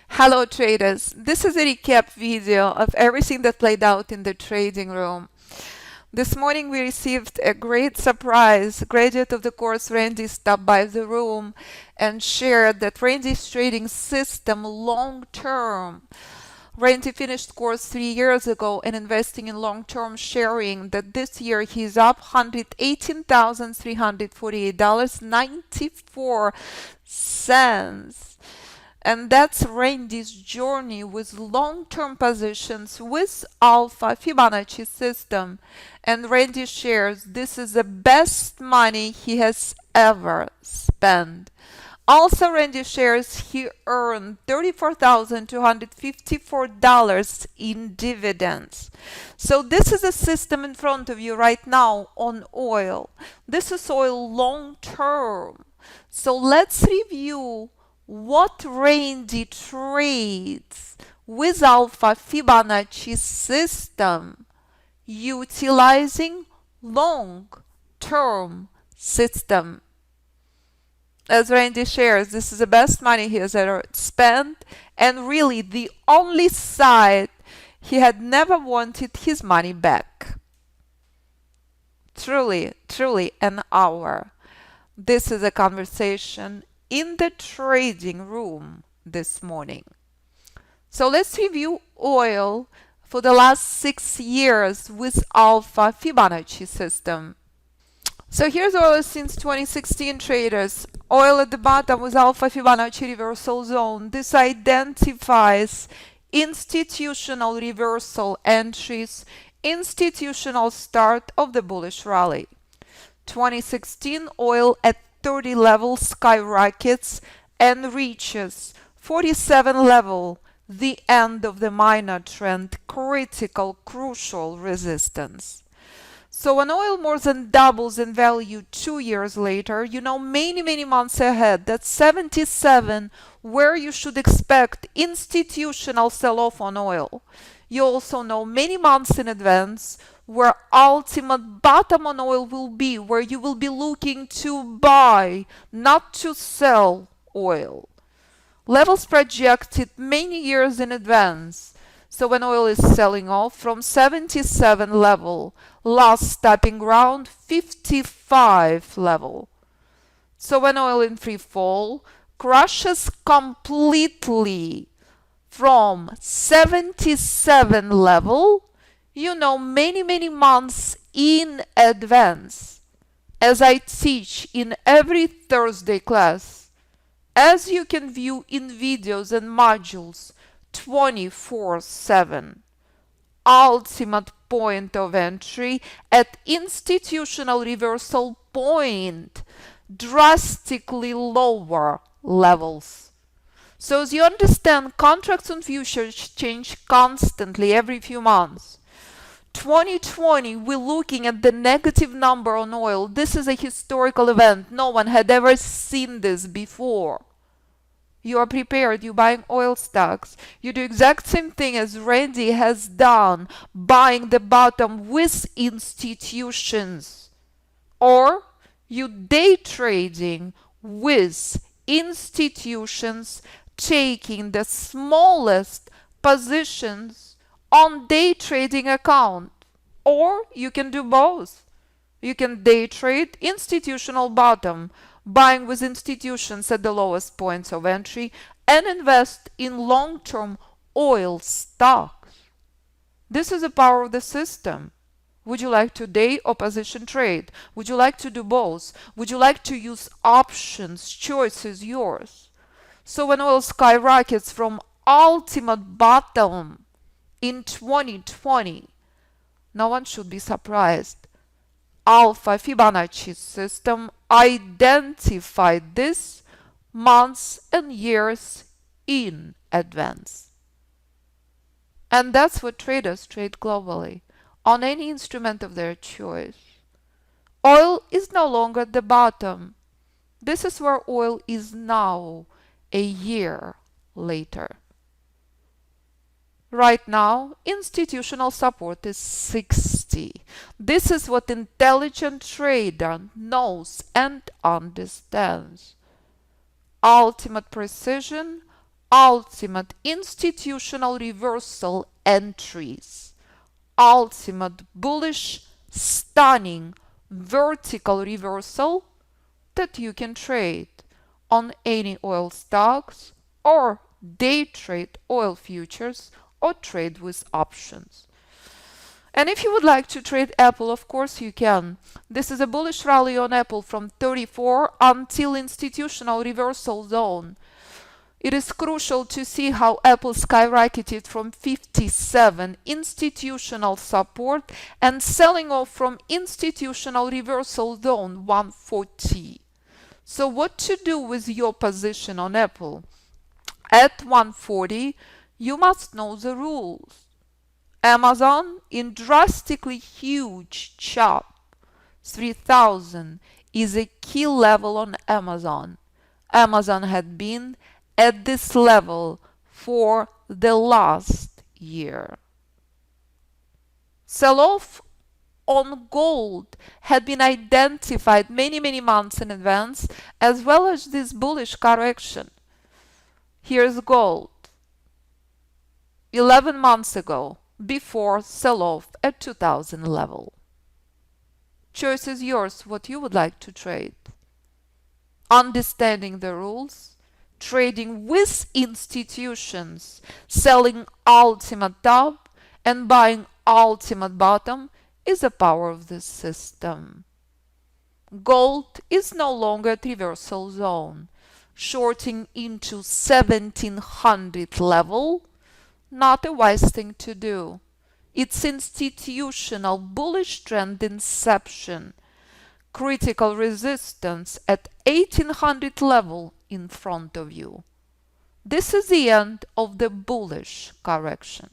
Hello traders, this is a recap video of everything that played out in the trading room. This morning we received a great surprise. Graduate of the course Randy stopped by the room and shared that Randy's trading system long-term. Randy finished course 3 years ago and investing in long-term, sharing that this year he's up $118,348.94. And that's Randy's journey with long-term positions with Alpha Fibonacci System. And Randy shares this is the best money he has ever spent. Also, Randy shares he earned $34,254 in dividends. So this is a system in front of you right now on oil. This is oil long-term. So let's review what Randy trades with Alpha Fibonacci System utilizing long-term system. As Randy shares, this is the best money he has ever spent, and really the only side he had never wanted his money back. Truly an hour. This is a conversation in the trading room this morning. So let's review oil for the last 6 years with Alpha Fibonacci System. So here's oil since 2016, traders. Oil at the bottom with Alpha Fibonacci reversal zone. This identifies institutional reversal entries, institutional start of the bullish rally. 2016 oil at 30 level skyrockets and reaches 47 level, the end of the minor trend, critical, crucial resistance. So when oil more than doubles in value 2 years later, you know many months ahead, that's 77, where you should expect institutional sell-off on oil. You also know many months in advance where ultimate bottom on oil will be, where you will be looking to buy, not to sell oil. Levels projected many years in advance. So when oil is selling off from 77 level, last stopping ground 55 level. So when oil in free fall crashes completely from 77 level, you know many months in advance. As I teach in every Thursday class, as you can view in videos and modules 24/7, ultimate point of entry at institutional reversal point, drastically lower levels. So as you understand, contracts on futures change constantly every few months. 2020, we're looking at the negative number on oil. This is a historical event. No one had ever seen this before. You are prepared, you're buying oil stocks. You do exact same thing as Randy has done, buying the bottom with institutions. Or you day trading with institutions, taking the smallest positions on day trading account. Or you can do both. You can day trade institutional bottom, buying with institutions at the lowest points of entry, and invest in long-term oil stocks. This is the power of the system. Would you like to day or position trade? Would you like to do both? Would you like to use options? Choice is yours. So when oil skyrockets from ultimate bottom in 2020, no one should be surprised. Alpha Fibonacci System identified this months and years in advance. And that's what traders trade globally on any instrument of their choice. Oil is no longer at the bottom. This is where oil is now, a year later. Right now, institutional support is 60. This is what intelligent trader knows and understands. Ultimate precision, ultimate institutional reversal entries, ultimate bullish, stunning vertical reversal that you can trade on any oil stocks or day trade oil futures or trade with options. And if you would like to trade Apple, of course you can. This is a bullish rally on Apple from 34 until institutional reversal zone. It is crucial to see how Apple skyrocketed from 57 institutional support and selling off from institutional reversal zone 140. So what to do with your position on Apple? At 140, you must know the rules. Amazon in drastically huge chop, 3000 is a key level on Amazon. Amazon had been at this level for the last year. Sell-off on gold had been identified many months in advance, as well as this bullish correction. Here's gold. 11 months ago, before sell-off at 2000 level. Choice is yours, what you would like to trade. Understanding the rules, trading with institutions, selling ultimate top and buying ultimate bottom is the power of the system. Gold is no longer at reversal zone. Shorting into 1700 level, not a wise thing to do. It's institutional bullish trend inception. Critical resistance at 1800 level in front of you. This is the end of the bullish correction.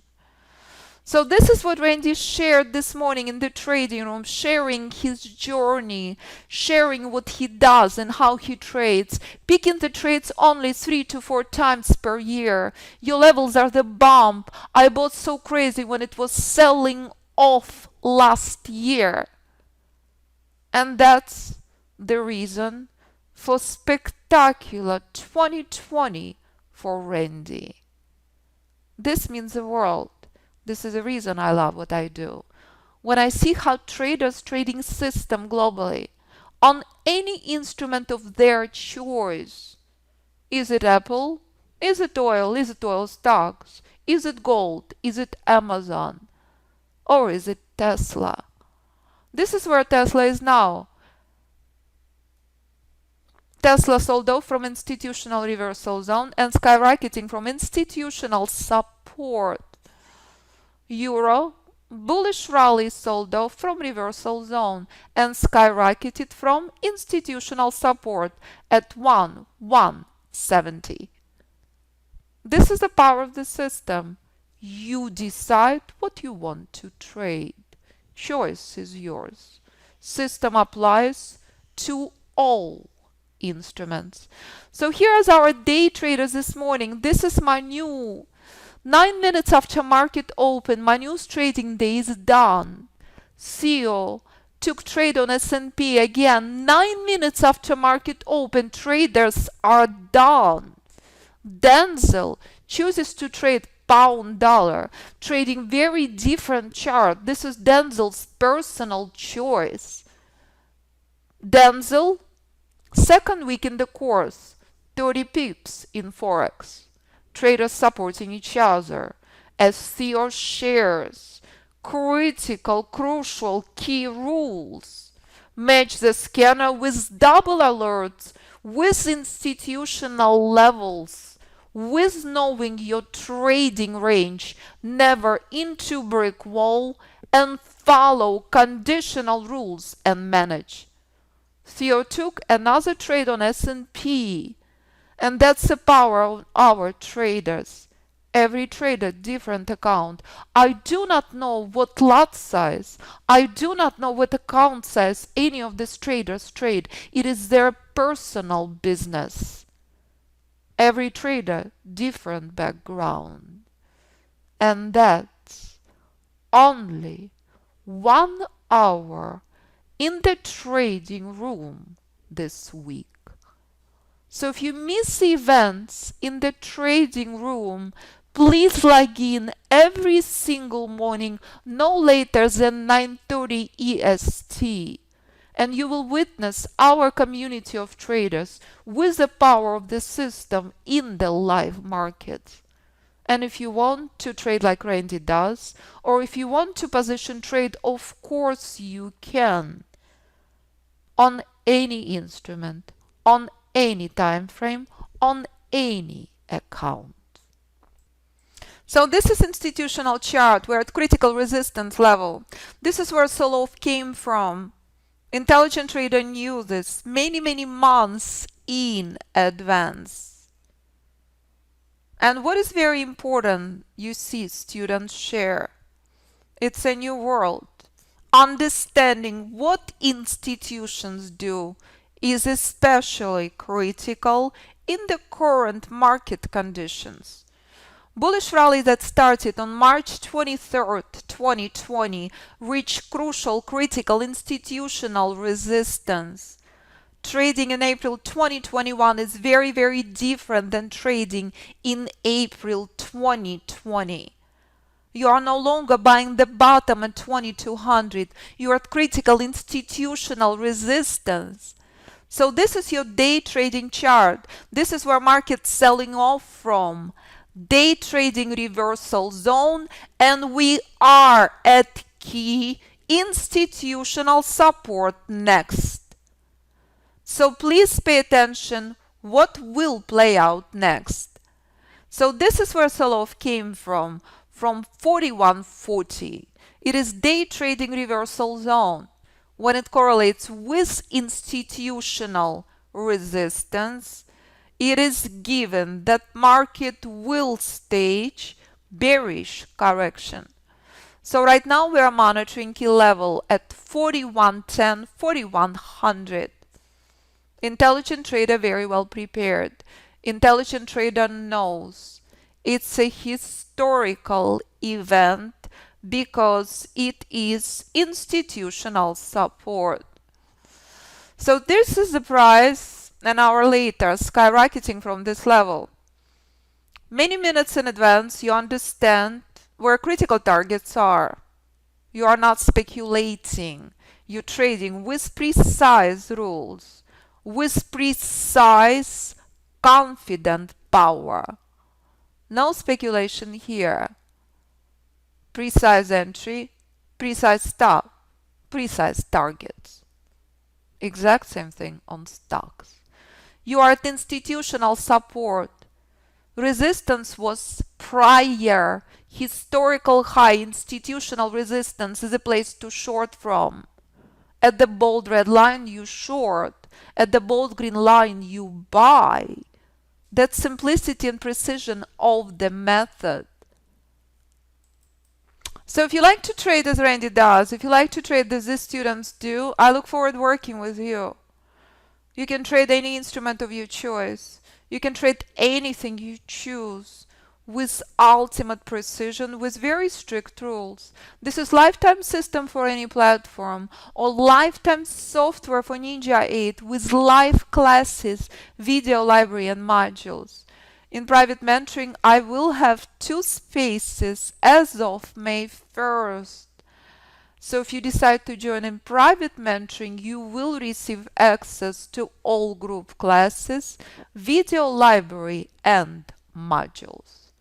So this is what Randy shared this morning in the trading room, sharing his journey, sharing what he does and how he trades, picking the trades only 3 to 4 times per year. Your levels are the bump. I bought so crazy when it was selling off last year. And that's the reason for spectacular 2020 for Randy. This means the world. This is the reason I love what I do. When I see how traders trading system globally on any instrument of their choice, is it Apple? Is it oil? Is it oil stocks? Is it gold? Is it Amazon? Or is it Tesla? This is where Tesla is now. Tesla sold off from institutional reversal zone and skyrocketing from institutional support. Euro, bullish rally sold off from reversal zone and skyrocketed from institutional support at 1,170. This is the power of the system. You decide what you want to trade. Choice is yours. System applies to all instruments. So here's our day traders this morning. This is my new 9 minutes after market open, my news trading day is done. CEO took trade on S&P again. 9 minutes after market open, traders are done. Denzel chooses to trade pound dollar, trading very different chart. This is Denzel's personal choice. Denzel, second week in the course, 30 pips in Forex. Traders supporting each other as Theo shares critical, crucial key rules. Match the scanner with double alerts, with institutional levels, with knowing your trading range, never into brick wall, and follow conditional rules and manage. Theo took another trade on S&P. And that's the power of our traders. Every trader, different account. I do not know what lot size, I do not know what account size any of these traders trade. It is their personal business. Every trader, different background. And that's only 1 hour in the trading room this week. So if you miss events in the trading room, please log in every single morning, no later than 9:30 EST. And you will witness our community of traders with the power of the system in the live market. And if you want to trade like Randy does, or if you want to position trade, of course you can, on any instrument, on any time frame, on any account. So this is institutional chart. We're at critical resistance level. This is where sell-off came from. Intelligent trader knew this many months in advance. And what is very important, you see, students share. It's a new world. Understanding what institutions do is especially critical in the current market conditions. Bullish rally that started on March 23rd, 2020 reached crucial critical institutional resistance. Trading in April 2021 is very different than trading in April 2020. You are no longer buying the bottom at 2200. You are at critical institutional resistance. So this is your day trading chart. This is where market's selling off from. Day trading reversal zone, and we are at key institutional support next. So please pay attention what will play out next. So this is where sell-off came from 4140. It is day trading reversal zone. When it correlates with institutional resistance, it is given that market will stage bearish correction. So right now we are monitoring key level at 4110, 4100. Intelligent trader very well prepared. Intelligent trader knows it's a historical event because it is institutional support. So this is the price an hour later skyrocketing from this level. Many minutes in advance you understand where critical targets are. You are not speculating. You're trading with precise rules, with precise confident power. No speculation here. Precise entry, precise stop, precise targets. Exact same thing on stocks. You are at institutional support. Resistance was prior. Historical high institutional resistance is a place to short from. At the bold red line you short. At the bold green line you buy. That's simplicity and precision of the method. So if you like to trade as Randy does, if you like to trade as these students do, I look forward to working with you. You can trade any instrument of your choice. You can trade anything you choose with ultimate precision, with very strict rules. This is lifetime system for any platform, or lifetime software for Ninja 8 with live classes, video library and modules. In private mentoring, I will have 2 spaces as of May 1st. So if you decide to join in private mentoring, you will receive access to all group classes, video library and modules.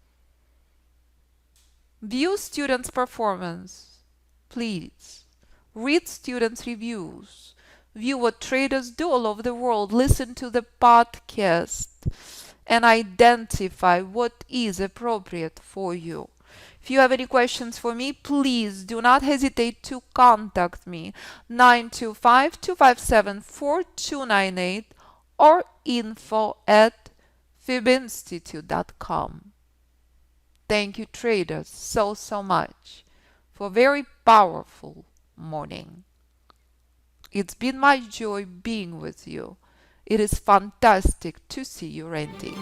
View students' performance. Please read students' reviews. View what traders do all over the world. Listen to the podcast and identify what is appropriate for you. If you have any questions for me, please do not hesitate to contact me 925-257-4298 or info@fibinstitute.com. Thank you traders so much for a very powerful morning. It's been my joy being with you. It is fantastic to see you, Randy.